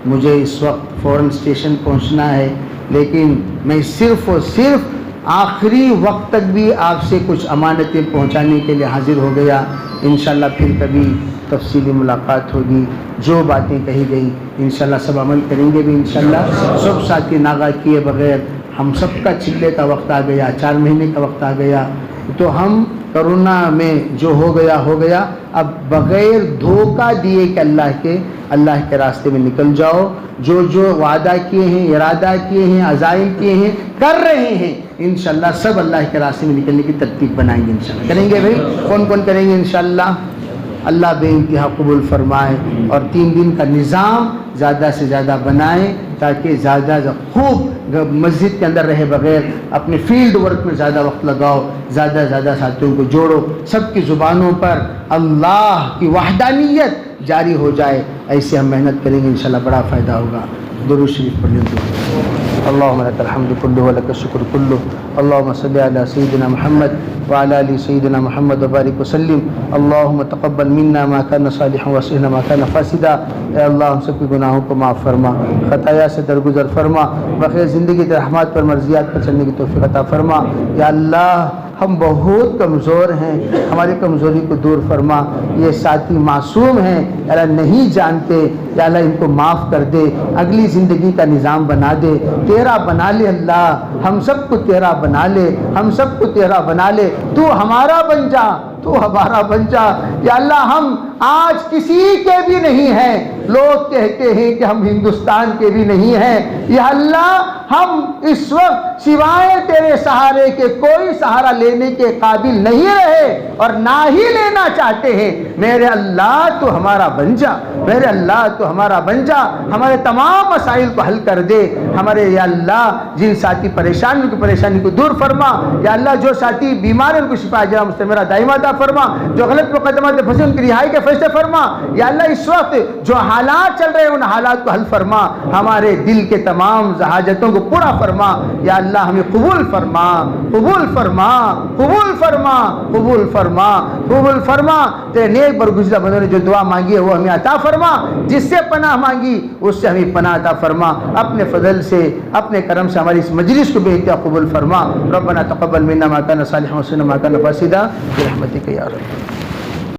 مجھے اس وقت فوراً اسٹیشن پہنچنا ہے، لیکن میں صرف اور صرف آخری وقت تک بھی آپ سے کچھ امانتیں پہنچانے کے لیے حاضر ہو گیا۔ انشاءاللہ پھر کبھی تفصیلی ملاقات ہوگی، جو باتیں کہی گئی انشاءاللہ سب عمل کریں گے بھی انشاءاللہ۔ سب ساتھی ناغہ کیے بغیر ہم سب کا چلے کا وقت آ گیا، 4 مہینے کا وقت آ گیا، تو ہم کرونا میں جو ہو گیا، اب بغیر دھوکہ دیے کہ اللہ کے راستے میں نکل جاؤ، جو وعدہ کیے ہیں، ارادہ کیے ہیں، عزائم کیے ہیں، کر رہے ہیں، انشاءاللہ سب اللہ کے راستے میں نکلنے کی ترتیب بنائیں گے انشاءاللہ۔ کریں گے بھائی، کون کون کریں گے انشاءاللہ؟ اللہ بے انتہا قبول فرمائے، اور 3 دن کا نظام زیادہ سے زیادہ بنائیں تاکہ زیادہ خوب مسجد کے اندر رہے بغیر اپنے فیلڈ ورک میں زیادہ وقت لگاؤ، زیادہ زیادہ ساتھیوں کو جوڑو، سب کی زبانوں پر اللہ کی وحدانیت جاری ہو جائے، ایسے ہم محنت کریں گے انشاءاللہ بڑا فائدہ ہوگا۔ درود شریف پڑھ لیں۔ اللهم لك الحمد كله ولك الشكر كله، اللهم صل على سيدنا محمد وعلى ال سيدنا محمد وبارك وسلم، اللهم تقبل منا ما كان صالحا واصلحنا ما كان فاسدا۔ اے اللہ ہم سب کے گناہوں کو معاف فرما، خطایا سے درگزر فرما، بخیر زندگی کے رحمات پر مرضیات پر چلنے کی توفیق عطا فرما۔ یا اللہ ہم بہت کمزور ہیں، ہماری کمزوری کو دور فرما۔ یہ ساتھی معصوم ہیں، یا اللہ نہیں جانتے، یا اللہ ان کو معاف کر دے، اگلی زندگی کا نظام بنا دے، تیرا بنا لے اللہ، ہم سب کو تیرا بنا لے، ہم سب کو تیرا بنا لے، تو ہمارا بن جا، تو ہمارا بن جا۔ یا اللہ ہم آج کسی کے بھی نہیں ہیں، لوگ کہتے ہیں کہ ہم ہندوستان کے بھی نہیں ہیں، یا اللہ ہم اس وقت سوائے تیرے سہارے کے کوئی سہارا لینے کے قابل نہیں رہے اور نہ ہی لینا چاہتے ہیں۔ میرے اللہ تو ہمارا بن جا، میرے اللہ تو ہمارا بن جا، ہمارے تمام مسائل کو حل کر دے۔ ہمارے یا اللہ جن ساتھی پریشانی کو دور فرما، یا اللہ جو ساتھی بیمار ہیں ان کو شفا عاجلہ مستمرہ دائمہ عطا فرما، جو غلط مقدمات میں پھنسے ان کی رہائی کے فیصلے فرما۔ یا اللہ اس وقت جو حالات چل رہے ہیں ان حالات کو حل فرما، ہمارے دل کے تمام حاجتوں کو پورا فرما۔ یا اللہ ہمیں قبول فرما، قبول فرما، قبول فرما، قبول فرما، قبول فرما۔ تیرے نیک برگزیدہ بندوں نے جو دعا مانگی ہے وہ ہمیں عطا فرما، جس سے پناہ مانگی اس سے ہمیں پناہ عطا فرما۔ اپنے فضل سے اپنے کرم سے ہماری اس مجلس کو بے انتہا قبول فرما۔ ربنا تقبل منا ما كان صالحا وسلم ما كان فاسدا برحمتك یا رب۔